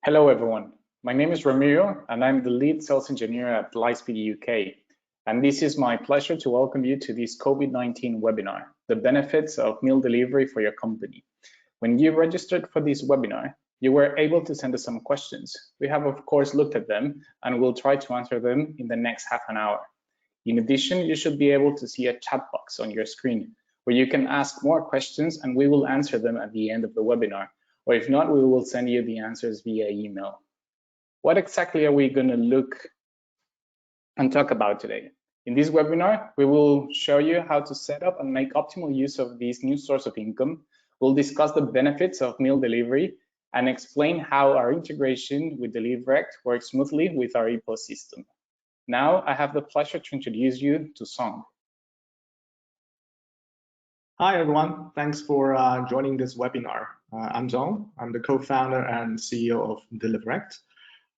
Hello everyone, my name is Ramiro and I'm the lead sales engineer at Lightspeed UK. And this is my pleasure to welcome you to this COVID-19 webinar, the benefits of meal delivery for your company. When you registered for this webinar, you were able to send us some questions. We have of course looked at them and we'll try to answer them in the next half an hour. In addition, you should be able to see a chat box on your screen where you can ask more questions and we will answer them at the end of the webinar. Or if not, we will send you the answers via email. What exactly are we going to look and talk about today? In this webinar, we will show you how to set up and make optimal use of this new source of income. We'll discuss the benefits of meal delivery and explain how our integration with Deliverect works smoothly with our ecosystem. Now, I have the pleasure to introduce you to Song. Hi everyone, thanks for joining this webinar. I'm Zong, I'm the co-founder and CEO of Deliverect.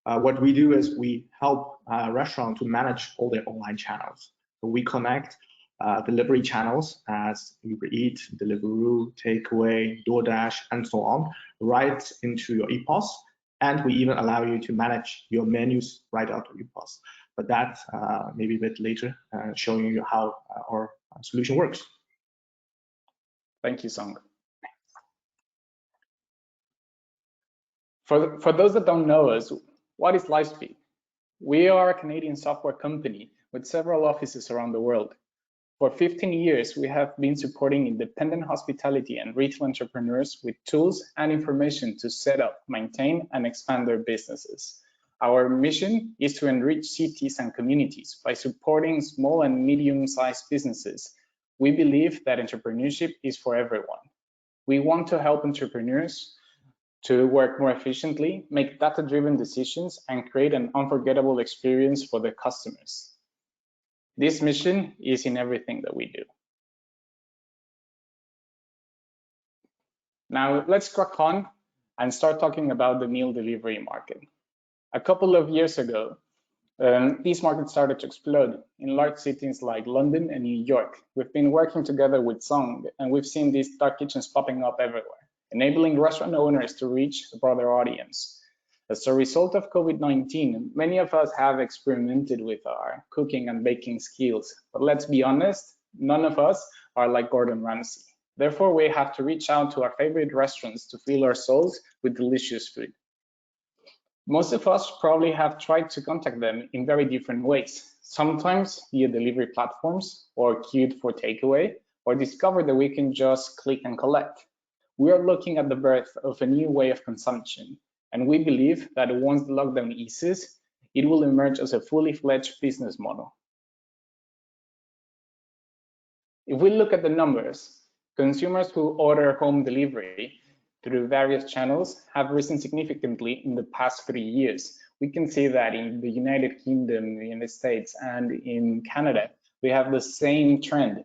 What we do is we help restaurants to manage all their online channels. So we connect delivery channels as Uber Eats, Deliveroo, Takeaway, DoorDash, and so on, right into your EPOS. And we even allow you to manage your menus right out of EPOS. But that maybe a bit later, showing you how our solution works. Thank you, Song. For those that don't know us, what is Lightspeed? We are a Canadian software company with several offices around the world. For 15 years, we have been supporting independent hospitality and retail entrepreneurs with tools and information to set up, maintain, and expand their businesses. Our mission is to enrich cities and communities by supporting small and medium-sized businesses. We believe that entrepreneurship is for everyone. We want to help entrepreneurs to work more efficiently, make data-driven decisions, and create an unforgettable experience for their customers. This mission is in everything that we do. Now, let's crack on and start talking about the meal delivery market. A couple of years ago, this market started to explode in large cities like London and New York. We've been working together with Song, and we've seen these dark kitchens popping up everywhere, enabling restaurant owners to reach a broader audience. As a result of COVID-19, many of us have experimented with our cooking and baking skills, but let's be honest, none of us are like Gordon Ramsay. Therefore, we have to reach out to our favorite restaurants to fill our souls with delicious food. Most of us probably have tried to contact them in very different ways, sometimes via delivery platforms or queued for takeaway, or discovered that we can just click and collect. We are looking at the birth of a new way of consumption, and we believe that once the lockdown eases, it will emerge as a fully fledged business model. If we look at the numbers, consumers who order home delivery through various channels have risen significantly in the past 3 years. We can see that in the United Kingdom, the United States, and in Canada, we have the same trend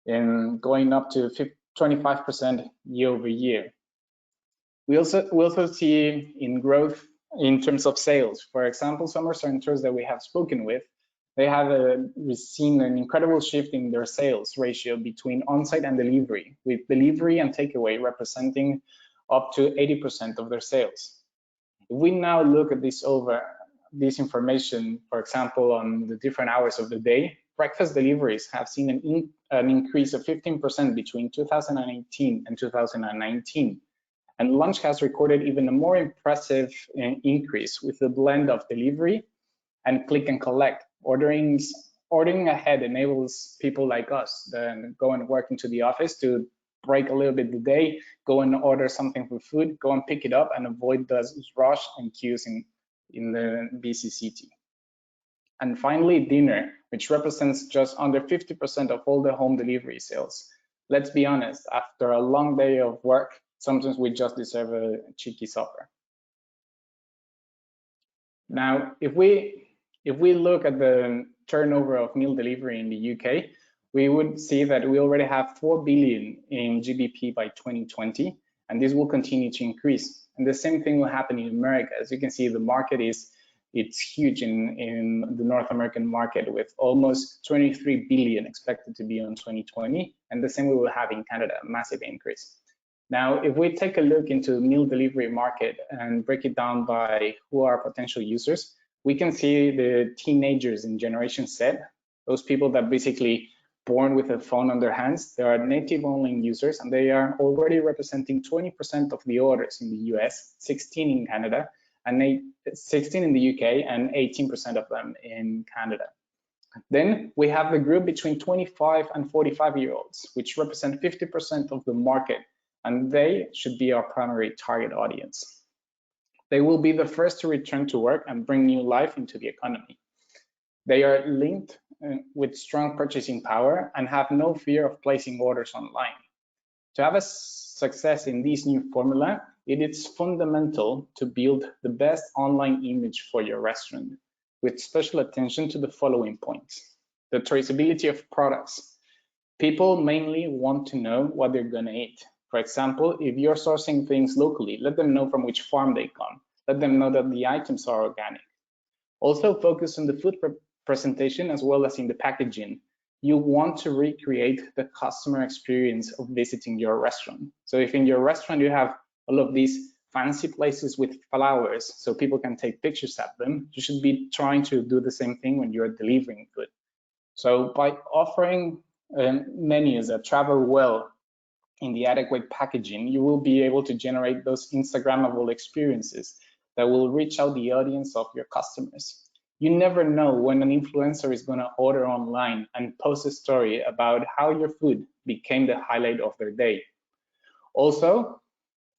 in going up to 25% year over year. We also see in growth in terms of sales. For example, some restaurateurs that we have spoken with, they have seen an incredible shift in their sales ratio between on-site and delivery, with delivery and takeaway representing up to 80% of their sales. If we now look at this information, for example, on the different hours of the day, breakfast deliveries have seen an increase of 15% between 2018 and 2019. And lunch has recorded even a more impressive increase with the blend of delivery and click and collect. Ordering ahead enables people like us that go and work into the office to break a little bit the day, go and order something for food, go and pick it up and avoid the rush and queues in the busy city. And finally, dinner, which represents just under 50% of all the home delivery sales. Let's be honest, after a long day of work, sometimes we just deserve a cheeky supper. Now, if we look at the turnover of meal delivery in the UK, we would see that we already have 4 billion in GBP by 2020, and this will continue to increase. And the same thing will happen in America. As you can see, the market it's huge in the North American market, with almost 23 billion expected to be on 2020, and the same we will have in Canada, a massive increase. Now, if we take a look into the meal delivery market and break it down by who are potential users, we can see the teenagers in Generation Z, those people that basically born with a phone on their hands. They are native online users, and they are already representing 20% of the orders in the US, 16 in Canada, and 16 in the UK, and 18% of them in Canada. Then we have the group between 25 and 45-year-olds, which represent 50% of the market, and they should be our primary target audience. They will be the first to return to work and bring new life into the economy. They are linked with strong purchasing power and have no fear of placing orders online. To have a success in this new formula, it is fundamental to build the best online image for your restaurant, with special attention to the following points. The traceability of products. People mainly want to know what they're gonna eat. For example, if you're sourcing things locally, let them know from which farm they come. Let them know that the items are organic. Also focus on the food presentation as well as in the packaging. You want to recreate the customer experience of visiting your restaurant. So if in your restaurant you have all of these fancy places with flowers so people can take pictures at them, you should be trying to do the same thing when you're delivering food. So by offering menus that travel well in the adequate packaging, you will be able to generate those Instagrammable experiences that will reach out the audience of your customers. You never know when an influencer is going to order online and post a story about how your food became the highlight of their day. Also,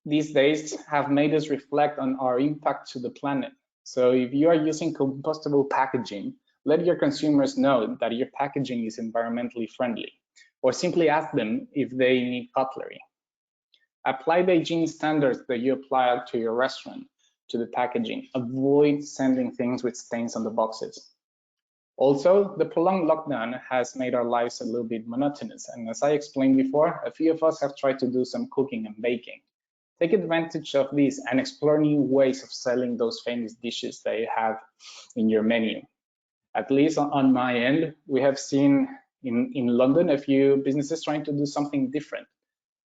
these days have made us reflect on our impact to the planet. So if you are using compostable packaging, let your consumers know that your packaging is environmentally friendly, or simply ask them if they need cutlery. Apply the hygiene standards that you apply to your restaurant to the packaging. Avoid sending things with stains on the boxes. Also, the prolonged lockdown has made our lives a little bit monotonous. And as I explained before, a few of us have tried to do some cooking and baking. Take advantage of this and explore new ways of selling those famous dishes that you have in your menu. At least on my end, we have seen in London a few businesses trying to do something different.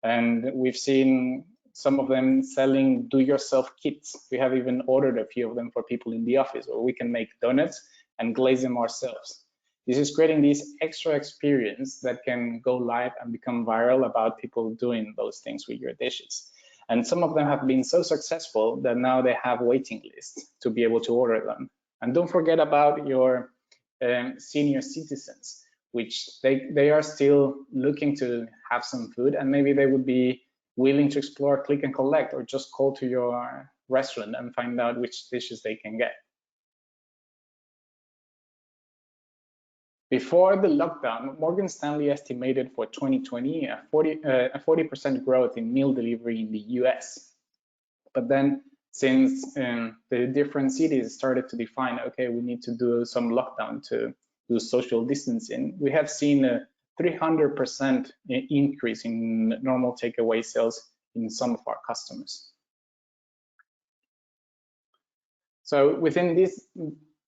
And we've seen some of them selling do-yourself kits. We have even ordered a few of them for people in the office, where we can make donuts and glaze them ourselves. This is creating this extra experience that can go live and become viral about people doing those things with your dishes. And some of them have been so successful that now they have waiting lists to be able to order them. And don't forget about your senior citizens, which they are still looking to have some food, and maybe they would be willing to explore click and collect, or just call to your restaurant and find out which dishes they can get. Before the lockdown, Morgan Stanley estimated for 2020 a 40% growth in meal delivery in the US. But then since the different cities started to define, okay, we need to do some lockdown to do social distancing, we have seen a 300% increase in normal takeaway sales in some of our customers. So within this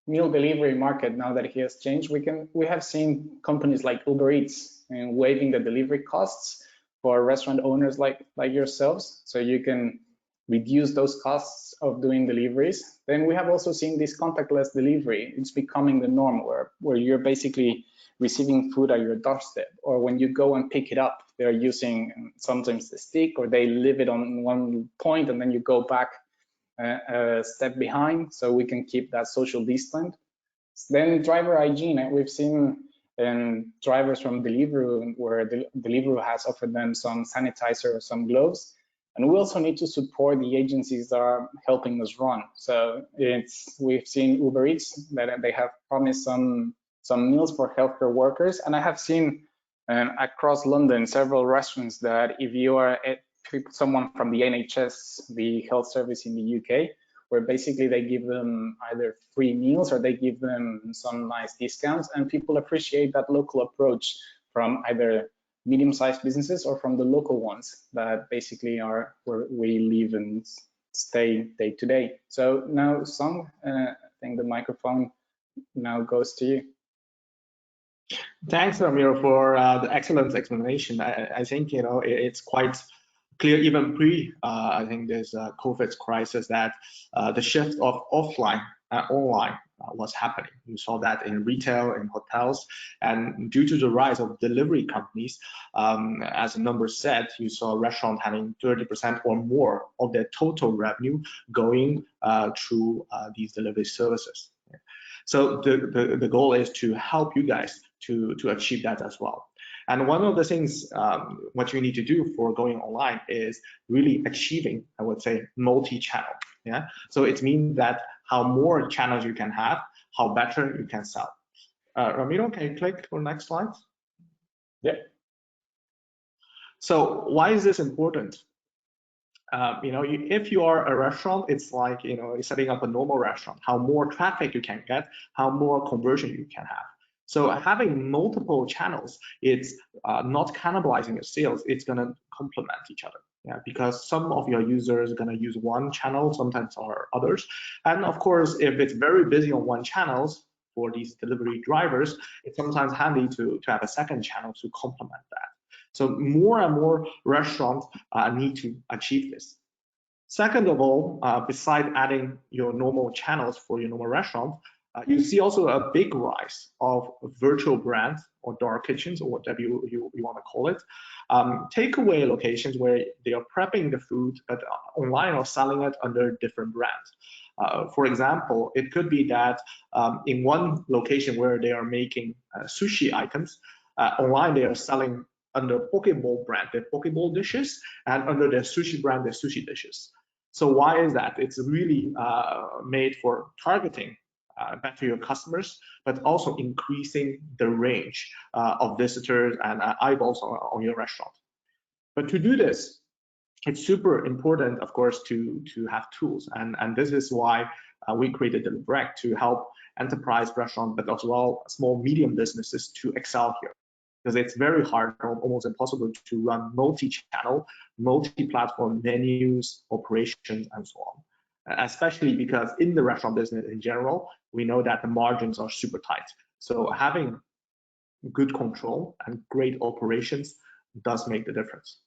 meal delivery market, now that it has changed, we have seen companies like Uber Eats waiving the delivery costs for restaurant owners like yourselves, so you can reduce those costs of doing deliveries. Then we have also seen this contactless delivery. It's becoming the norm, where you're basically receiving food at your doorstep, or when you go and pick it up, they're using sometimes the stick, or they leave it on one point and then you go back a step behind, so we can keep that social distance. Then driver hygiene, we've seen drivers from Deliveroo, where Deliveroo has offered them some sanitizer or some gloves. And we also need to support the agencies that are helping us run. So we've seen Uber Eats that they have promised some meals for healthcare workers, and I have seen across London several restaurants that if you are someone from the NHS, the health service in the UK, where basically they give them either free meals or they give them some nice discounts, and people appreciate that local approach from either medium-sized businesses or from the local ones that basically are where we live and stay day to day. So now, Song, I think the microphone now goes to you. Thanks, Ramiro, for the excellent explanation. I think it's quite clear even pre, I think this COVID crisis, that the shift of offline and online was happening. You saw that in retail, in hotels, and due to the rise of delivery companies, as the number said, you saw restaurants having 30% or more of their total revenue going through these delivery services. So the goal is to help you guys to achieve that as well. And one of the things what you need to do for going online is really achieving, I would say, multi-channel. Yeah. So it means that how more channels you can have, how better you can sell. Ramiro, can you click on the next slide? Yeah. So why is this important? If you are a restaurant, it's like, you're setting up a normal restaurant. How more traffic you can get, how more conversion you can have. So having multiple channels, it's not cannibalizing your sales. It's going to complement each other. Yeah, because some of your users are going to use one channel, sometimes or others. And of course, if it's very busy on one channel for these delivery drivers, it's sometimes handy to have a second channel to complement that. So more and more restaurants need to achieve this. Second of all, besides adding your normal channels for your normal restaurant, you see also a big rise of virtual brands or dark kitchens, or whatever you want to call it. Takeaway locations where they are prepping the food, but online or selling it under different brands. For example, it could be that in one location where they are making sushi items, online they are selling under Pokeball brand, their Pokeball dishes, and under their sushi brand, their sushi dishes. So why is that? It's really made for targeting better your customers, but also increasing the range of visitors and eyeballs on your restaurant. But to do this, it's super important, of course, to have tools. And this is why we created Deliverect, to help enterprise restaurants, but as well small, medium businesses to excel here. Because it's very hard, almost impossible, to run multi-channel, multi-platform menus, operations, and so on. Especially because in the restaurant business in general, we know that the margins are super tight. So having good control and great operations does make the difference.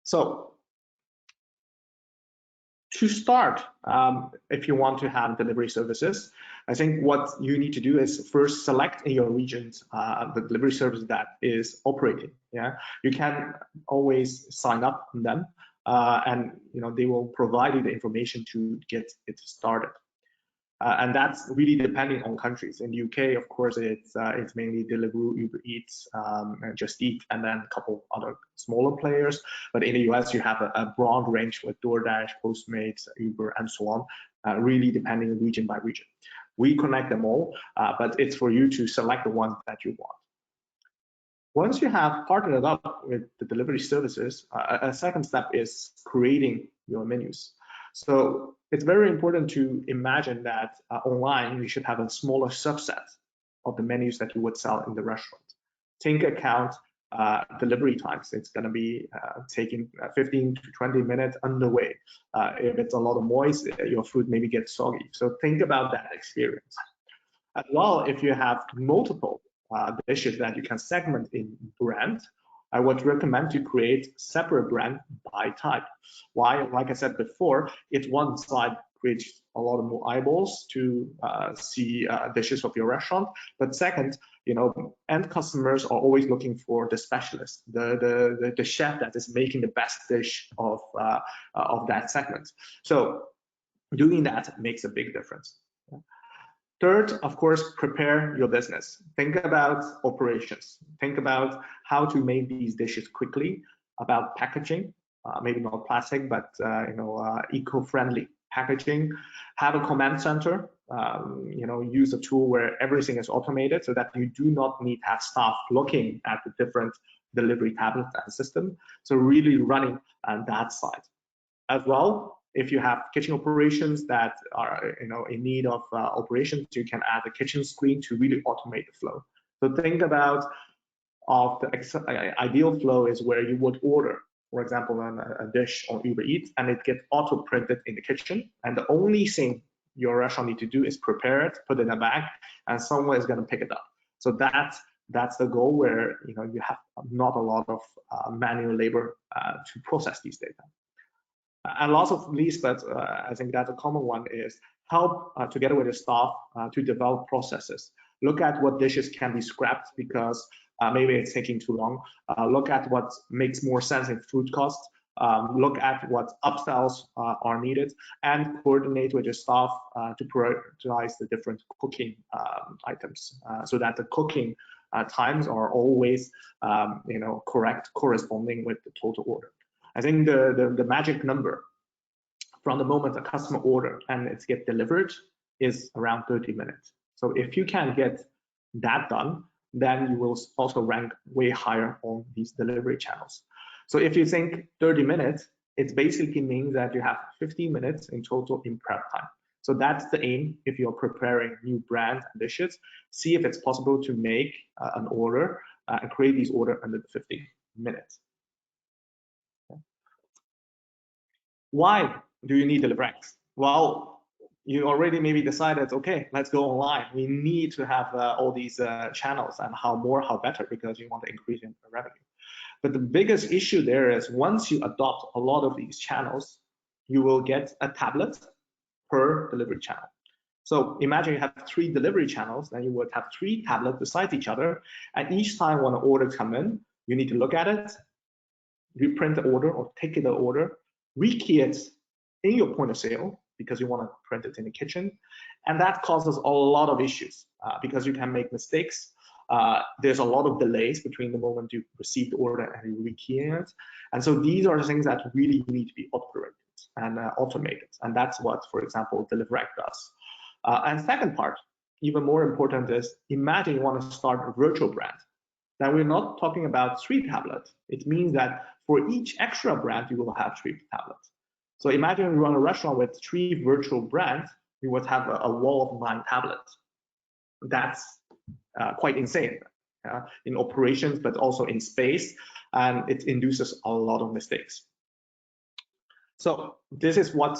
So to start, if you want to have delivery services, I think what you need to do is first select in your regions the delivery service that is operating. Yeah, you can always sign up on them, and they will provide you the information to get it started. And that's really depending on countries. In the UK, of course, it's mainly Deliveroo, Uber Eats, Just Eat, and then a couple other smaller players. But in the US, you have a broad range with DoorDash, Postmates, Uber, and so on, really depending region by region. We connect them all, but it's for you to select the one that you want. Once you have partnered up with the delivery services, a second step is creating your menus. So it's very important to imagine that online you should have a smaller subset of the menus that you would sell in the restaurant. Take account delivery times. It's going to be taking 15 to 20 minutes on the way. If it's a lot of noise, your food maybe gets soggy. So think about that experience. As well, if you have multiple dishes that you can segment in brand, I would recommend to create separate brand by type. Why? Like I said before, it's one side creates a lot of more eyeballs to see dishes of your restaurant. But second, end customers are always looking for the specialist, the chef that is making the best dish of that segment. So doing that makes a big difference. Third, of course, prepare your business. Think about operations. Think about how to make these dishes quickly, about packaging, maybe not plastic, but eco-friendly packaging. Have a command center, use a tool where everything is automated so that you do not need to have staff looking at the different delivery tablets and system. So really running on that side. As well, if you have kitchen operations that are in need of operations, you can add a kitchen screen to really automate the flow. So think about the ideal flow is where you would order, for example, a dish on Uber Eats, and it gets auto printed in the kitchen, and the only thing your restaurant need to do is prepare it, put it in a bag, and someone is going to pick it up. So that's That's the goal, where you have not a lot of manual labor to process these data. And last of least, but I think that's a common one, is help together with the staff to develop processes. Look at what dishes can be scrapped because maybe it's taking too long. Look at what makes more sense in food costs. Look at what upsells are needed, and coordinate with your staff to prioritize the different cooking items so that the cooking times are always correct, corresponding with the total order. I think the magic number from the moment a customer order and it gets delivered is around 30 minutes. So if you can get that done, then you will also rank way higher on these delivery channels. So if you think 30 minutes, it basically means that you have 15 minutes in total in prep time. So that's the aim if you're preparing new brand dishes. See if it's possible to make an order and create these orders under 15 minutes. Okay. Why do you need DeliveryX? Well, you already maybe decided, okay, let's go online. We need to have all these channels, and how more, how better, because you want to increase in revenue. But the biggest issue there is once you adopt a lot of these channels, you will get a tablet per delivery channel. So imagine you have 3 delivery channels, then you would have 3 tablets beside each other, and each time when an order comes in, you need to look at it, reprint the order or take the order, rekey it in your point of sale because you want to print it in the kitchen, and that causes a lot of issues because you can make mistakes. There's a lot of delays between the moment you receive the order and you rekey it, and so these are the things that really need to be operated and automated, and that's what, for example, DeliveryX does. And second part, even more important, is imagine you want to start a virtual brand. Now we're not talking about 3 tablets. It means that for each extra brand, you will have 3 tablets. So imagine you run a restaurant with 3 virtual brands, you would have a wall of 9 tablets. That's quite insane in operations, but also in space, and it induces a lot of mistakes. So this is what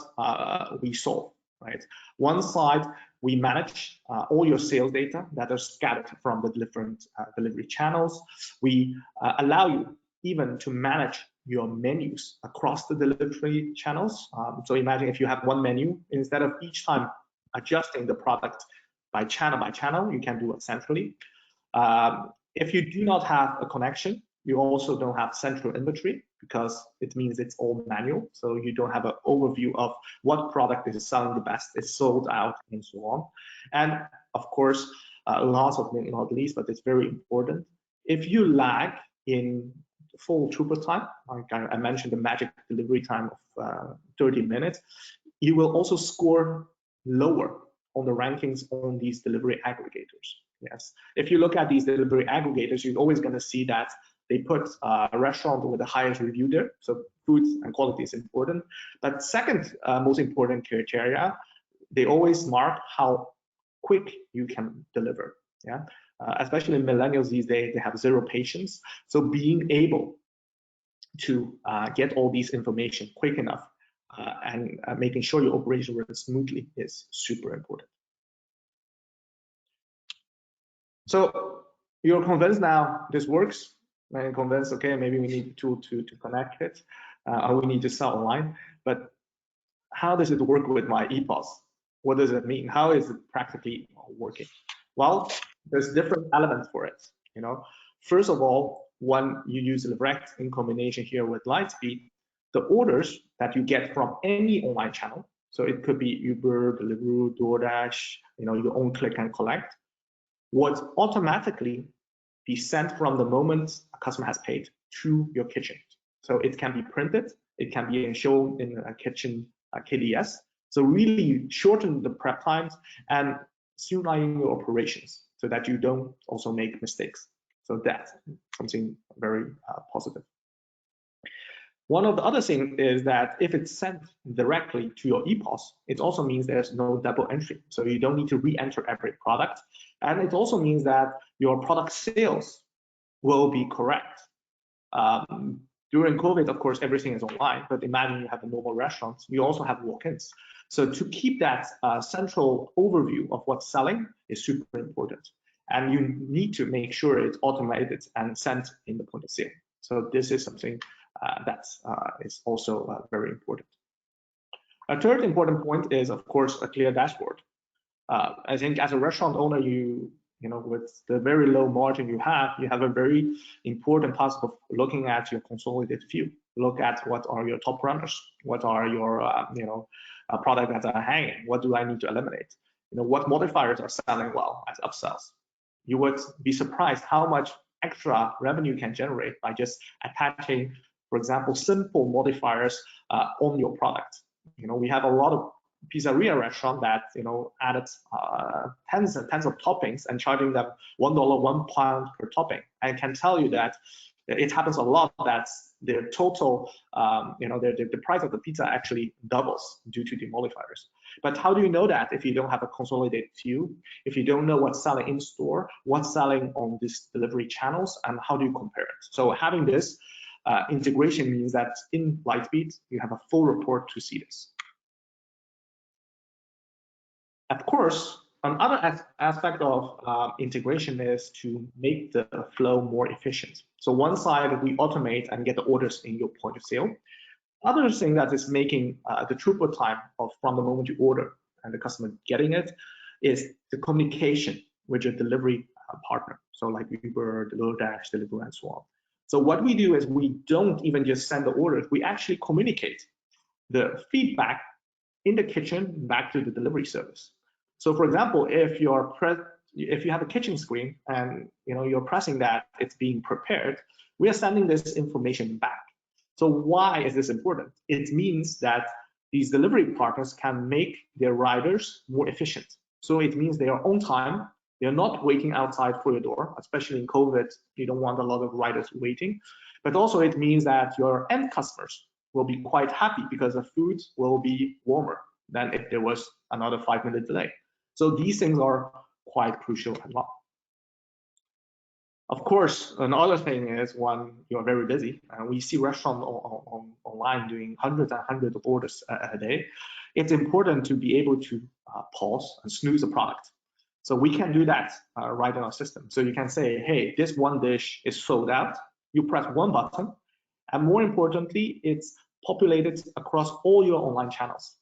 we solve, right? One side, we manage all your sales data that are scattered from the different delivery channels. We allow you even to manage your menus across the delivery channels. So imagine if you have one menu, instead of each time adjusting the product by channel, you can do it centrally. If you do not have a connection, you also don't have central inventory because it means it's all manual. So you don't have an overview of what product is selling the best, is sold out, and so on. And of course, last but not least, but it's very important, if you lag in full throughput time, like I mentioned, the magic delivery time of 30 minutes, you will also score lower on the rankings on these delivery aggregators. Yes, if you look at these delivery aggregators, you're always going to see that they put a restaurant with the highest review there. So food and quality is important. But second most important criteria, they always mark how quick you can deliver. Yeah, especially millennials these days, they have zero patience. So being able to get all these information quick enough and making sure your operation runs smoothly is super important. So you're convinced now this works, and convinced, okay, maybe we need a tool to connect it, or we need to sell online. But how does it work with my EPOS? What does it mean? How is it practically working? Well, there's different elements for it. First of all, when you use DeliveryX in combination here with Lightspeed, the orders that you get from any online channel, so it could be Uber, Deliveroo, DoorDash, your own click and collect, would automatically be sent from the moment a customer has paid to your kitchen. So it can be printed, it can be shown in a kitchen KDS. So really shorten the prep times and streamline your operations so that you don't also make mistakes. So that's something very positive. One of the other things is that if it's sent directly to your EPOS, it also means there's no double entry. So you don't need to re-enter every product. And it also means that your product sales will be correct. During COVID, of course, everything is online, but imagine you have a normal restaurant, you also have walk-ins. So to keep that central overview of what's selling is super important. and you need to make sure it's automated and sent in the point of sale. So this is something that is also very important. A third important point is, of course, a clear dashboard. I think as a restaurant owner, you know, with the very low margin you have a very important task of looking at your consolidated view. Look at what are your top runners, what are your product that are hanging, what do I need to eliminate, you know, what modifiers are selling well as upsells. You would be surprised how much extra revenue you can generate by just attaching, for example, simple modifiers on your product. You know, we have a lot of pizzeria restaurant that, you know, added tens and tens of toppings and charging them $1, £1 per topping. I can tell you that it happens a lot that the total, the price of the pizza actually doubles due to the modifiers. But how do you know that if you don't have a consolidated view, if you don't know what's selling in store, what's selling on these delivery channels, and how do you compare it? So having this integration means that in Lightspeed, you have a full report to see this. Of course, another aspect of integration is to make the flow more efficient. So one side, we automate and get the orders in your point of sale. Other thing that is making the throughput time from the moment you order and the customer getting it is the communication with your delivery partner. So like Uber, DoorDash, Deliveroo, and so on. So what we do is we don't even just send the orders, we actually communicate the feedback in the kitchen back to the delivery service. So for example, if you have a kitchen screen and you're pressing that it's being prepared, we are sending this information back. So why is this important? It means that these delivery partners can make their riders more efficient. So it means they are on time, they're not waiting outside for your door, especially in COVID, you don't want a lot of riders waiting. But also it means that your end customers will be quite happy because the food will be warmer than if there was another 5-minute delay. So these things are quite crucial as well. Of course, another thing is when you're very busy, and we see restaurants online doing hundreds and hundreds of orders a day, it's important to be able to pause and snooze a product. So we can do that right in our system. So you can say, hey, this one dish is sold out. You press one button, and more importantly, it's populated across all your online channels.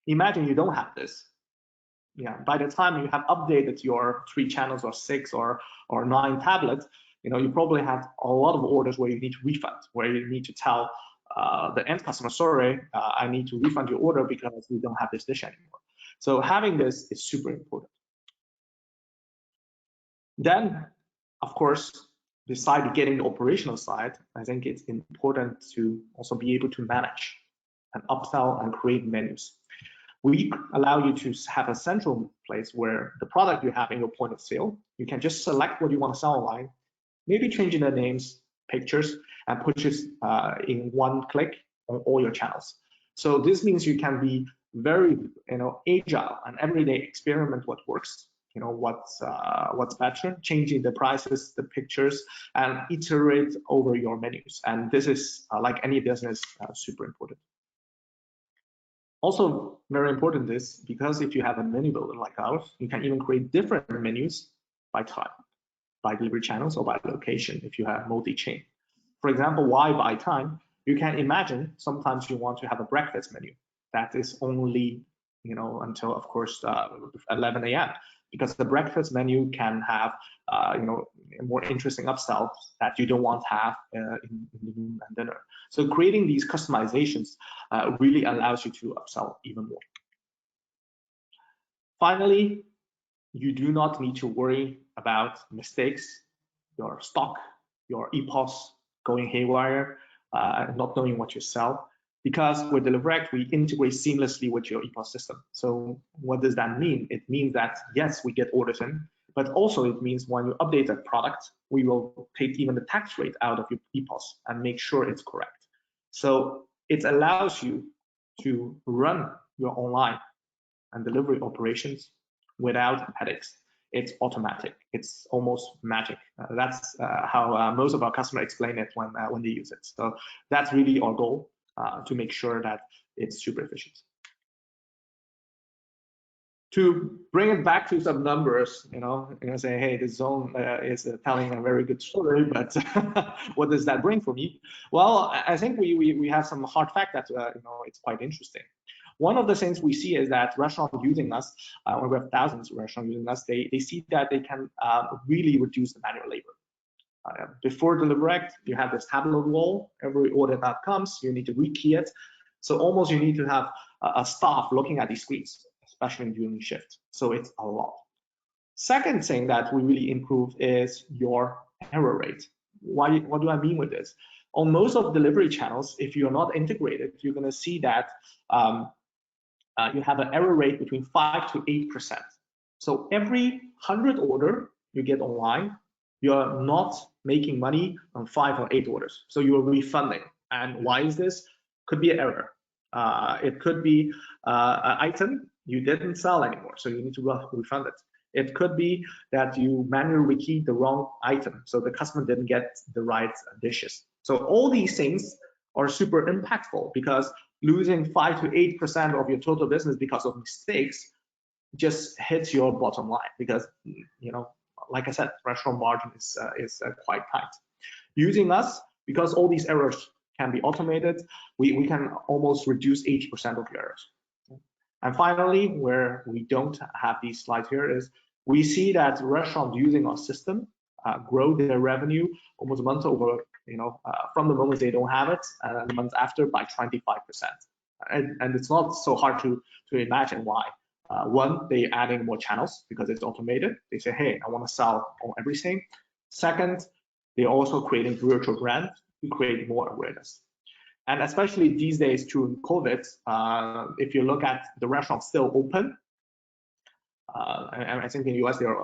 Imagine you don't have this. Yeah, by the time you have updated your 3 channels or 6 or 9 tablets, you probably have a lot of orders where you need to refund, where you need to tell the end customer, sorry, I need to refund your order because we don't have this dish anymore. So having this is super important. Then, of course, besides getting the operational side, I think it's important to also be able to manage and upsell and create menus. We allow you to have a central place where the product you have in your point of sale, you can just select what you want to sell online, maybe changing the names, pictures, and purchase in one click on all your channels. So this means you can be very agile and every day experiment what works, what's better, changing the prices, the pictures, and iterate over your menus. And this is like any business, super important. Also very important is because if you have a menu builder like ours, you can even create different menus by type, by delivery channels or by location if you have multi-chain. For example, why by time? You can imagine sometimes you want to have a breakfast menu that is only until of course 11 a.m. because the breakfast menu can have more interesting upsells that you don't want to have in noon and dinner. So creating these customizations really allows you to upsell even more. Finally, you do not need to worry about mistakes, your stock, your EPOS going haywire, not knowing what you sell. Because with DeliverX, we integrate seamlessly with your EPOS system. So what does that mean? It means that, yes, we get orders in, but also it means when you update a product, we will take even the tax rate out of your EPOS and make sure it's correct. So it allows you to run your online and delivery operations without headaches. It's automatic. It's almost magic. That's how most of our customers explain it when they use it. So that's really our goal. To make sure that it's super efficient. To bring it back to some numbers, say, hey, this zone is telling a very good story, but what does that bring for me? Well, I think we have some hard fact that it's quite interesting. One of the things we see is that restaurants using us, when we have thousands of restaurants using us, they see that they can really reduce the manual labor. Before DeliverAct, you have this tablet wall. Every order that comes, you need to rekey it. So almost you need to have a staff looking at these screens, especially during shift. So it's a lot. Second thing that we really improve is your error rate. What do I mean with this? On most of delivery channels, if you're not integrated, you're going to see that you have an error rate between 5 to 8%. So every 100 order you get online, you're not making money on 5 or 8 orders. So you're refunding. And why is this? Could be an error. It could be an item you didn't sell anymore, so you need to refund it. It could be that you manually rekeyed the wrong item, so the customer didn't get the right dishes. So all these things are super impactful, because losing 5 to 8% of your total business because of mistakes just hits your bottom line, because like I said, restaurant margin is quite tight. Using us, because all these errors can be automated, we can almost reduce 80% of your errors. And finally, where we don't have these slides here, is we see that restaurants using our system grow their revenue almost month over, from the moment they don't have it, the month after, by 25%. And it's not so hard to imagine why. One, they're adding more channels because it's automated. They say, hey, I want to sell on everything. Second, they're also creating virtual brand to create more awareness. And especially these days during COVID, if you look at the restaurants still open, and I think in the US they're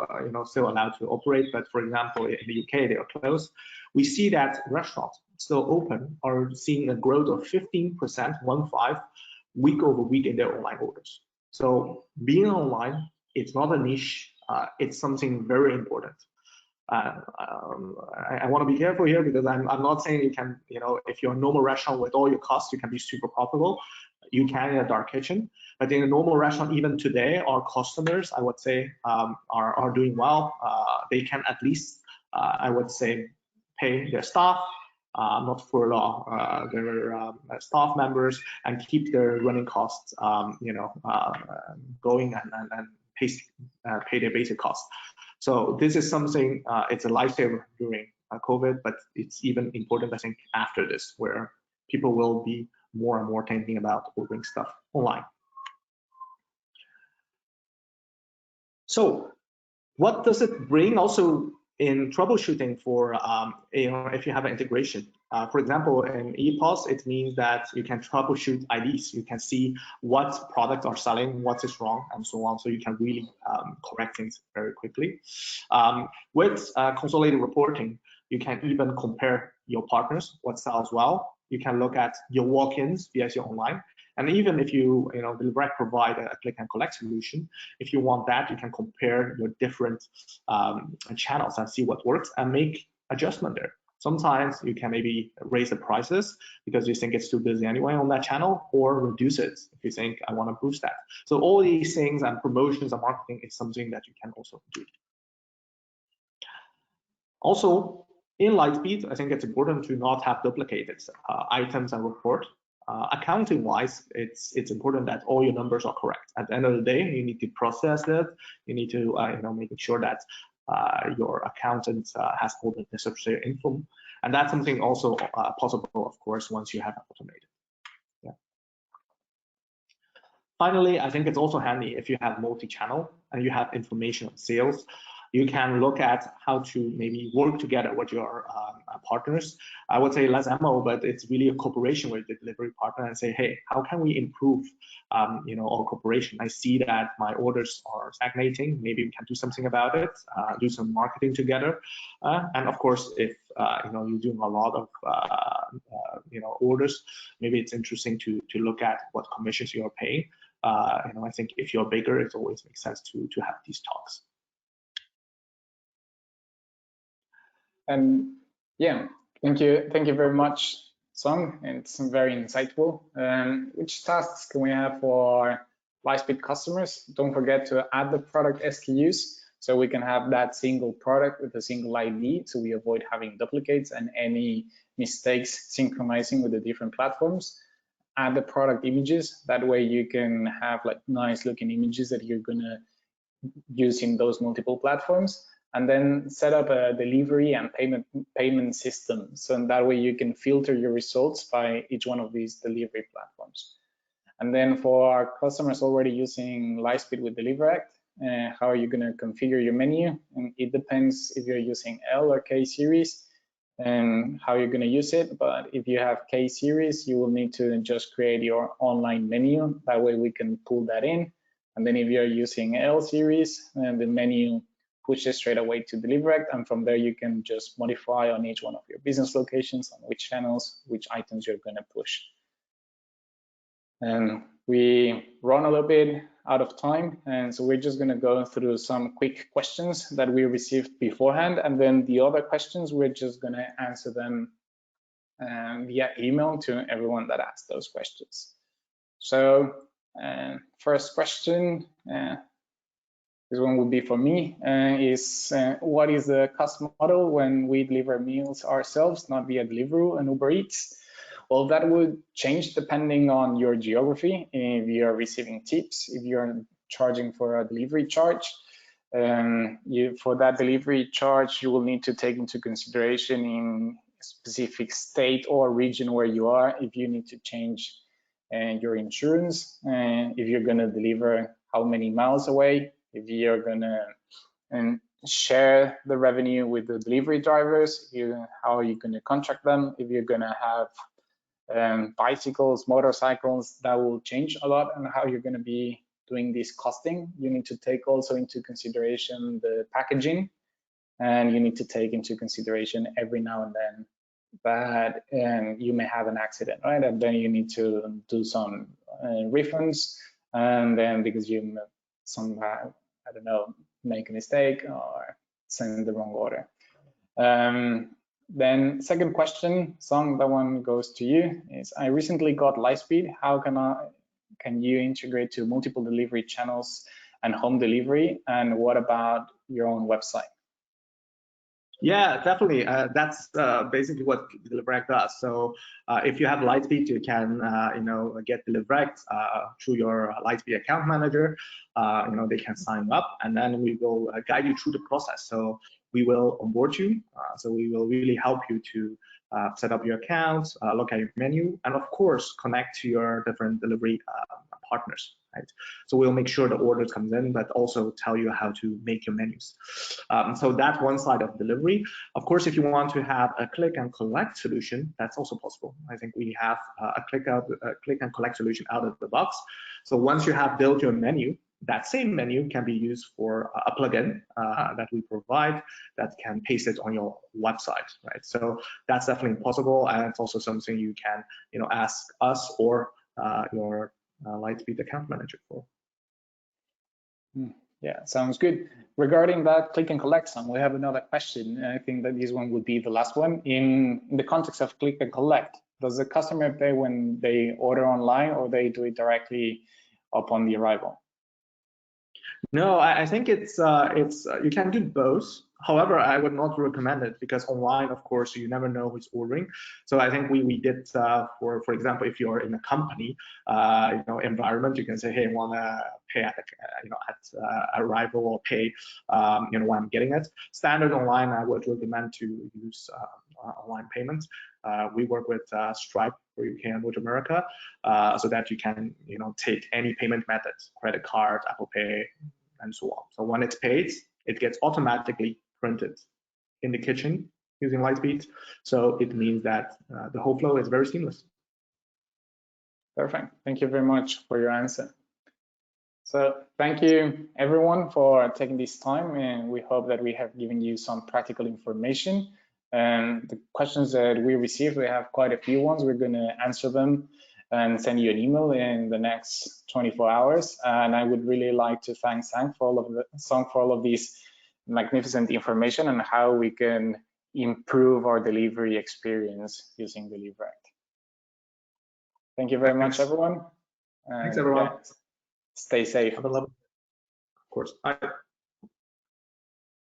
still allowed to operate, but for example in the UK they are closed. We see that restaurants still open are seeing a growth of 15%, 1.5, week over week in their online orders. So being online, it's not a niche, it's something very important. I want to be careful here, because I'm not saying you can, if you're a normal restaurant with all your costs, you can be super profitable. You can in a dark kitchen, but in a normal restaurant, even today, our customers, I would say, are doing well. They can at least, I would say, pay their staff, not furlough their staff members, and keep their running costs, going and pay their basic costs. So this is something, it's a lifesaver during COVID, but it's even important, I think, after this, where people will be more and more thinking about ordering stuff online. So what does it bring also in troubleshooting for, if you have an integration? For example, in EPOS, it means that you can troubleshoot IDs. You can see what products are selling, what is wrong, and so on. So you can really correct things very quickly. With consolidated reporting, you can even compare your partners, what sells well. You can look at your walk-ins via your online. And even if you, DeliverAct provide a click and collect solution, if you want that, you can compare your different channels and see what works and make adjustment there. Sometimes you can maybe raise the prices because you think it's too busy anyway on that channel, or reduce it if you think I want to boost that. So all these things and promotions and marketing is something that you can also do. Also, in Lightspeed, I think it's important to not have duplicated items and report. Accounting wise, it's important that all your numbers are correct. At the end of the day, you need to process it. You need to making sure that your accountant has all the necessary info, and that's something also possible, of course, once you have it automated. Yeah. Finally, I think it's also handy if you have multi-channel and you have information on sales. You can look at how to maybe work together with your partners. I would say less MO, but it's really a cooperation with the delivery partner, and say, hey, how can we improve our cooperation? I see that my orders are stagnating. Maybe we can do something about it, do some marketing together. And of course, if you're doing a lot of orders, maybe it's interesting to look at what commissions you are paying. I think if you're bigger, it always makes sense to have these talks. And yeah, thank you very much, Song. It's very insightful. Which tasks can we have for Lightspeed customers, don't forget to add the product SKUs so we can have that single product with a single ID, so we avoid having duplicates and any mistakes synchronizing with the different platforms. Add the product images, that way you can have like nice looking images that you're gonna use in those multiple platforms, and then set up a delivery and payment system, so that way you can filter your results by each one of these delivery platforms. And then for our customers already using Lightspeed with DeliverAct, how are you going to configure your menu? And it depends if you're using L or K series and how you're going to use it. But if you have K series, you will need to just create your online menu. That way we can pull that in. And then if you're using L series, the menu pushes straight away to DeliverAct. And from there, you can just modify on each one of your business locations, on which channels, which items you're going to push. And we run a little bit out of time, and so we're just going to go through some quick questions that we received beforehand, and then the other questions we're just going to answer them via email to everyone that asked those questions. So first question, this one would be for me, is what is the cost model when we deliver meals ourselves, not via Deliveroo and Uber Eats? Well, that would change depending on your geography. If you're receiving tips, if you're charging for a delivery charge, for that delivery charge, you will need to take into consideration in a specific state or region where you are, if you need to change your insurance, if you're going to deliver how many miles away, if you're going to share the revenue with the delivery drivers, how are you going to contract them, if you're going to have bicycles, motorcycles, that will change a lot on how you're going to be doing this costing. You need to take also into consideration the packaging, and you need to take into consideration every now and then that you may have an accident, right? And then you need to do some refunds, and then because you somehow, I don't know, make a mistake or send the wrong order. Then second question, Song, that one goes to you, is I recently got Lightspeed. How can you integrate to multiple delivery channels and home delivery? And what about your own website? Yeah, definitely. That's basically what DeliverAct does. So if you have Lightspeed, you can get DeliverAct through your Lightspeed account manager. They can sign up, and then we will guide you through the process. So we will onboard you. So we will really help you to set up your accounts, look at your menu, and of course connect to your different delivery partners. Right? So we'll make sure the orders comes in, but also tell you how to make your menus. So that's one side of delivery. Of course, if you want to have a click and collect solution, that's also possible. I think we have a click and collect solution out of the box. So once you have built your menu, that same menu can be used for a plugin that we provide that can paste it on your website, right? So that's definitely possible, and it's also something you can, ask us or your Lightspeed account manager for. Yeah, sounds good. Regarding that click and collect, Song, we have another question. I think that this one would be the last one. In the context of click and collect, does the customer pay when they order online, or they do it directly upon the arrival? No, I think it's you can do both. However, I would not recommend it because online, of course, you never know who's ordering. So I think we did for example, if you're in a company environment, you can say, hey, I want to pay at arrival or pay when I'm getting it. Standard online, I would recommend to use online payments. We work with Stripe for UK and North America, so that you can take any payment methods, credit card, Apple Pay, and so on. So when it's paid, it gets automatically printed in the kitchen using Lightspeed. So it means that the whole flow is very seamless. Perfect. Thank you very much for your answer. So thank you everyone for taking this time, and we hope that we have given you some practical information. And the questions that we received, we have quite a few ones. We're going to answer them and send you an email in the next 24 hours. And I would really like to thank Song for all of this magnificent information and how we can improve our delivery experience using DeliverAct. Thank you very much, everyone. Thanks, everyone. Yeah. Stay safe. Have a lovely, of course. Bye.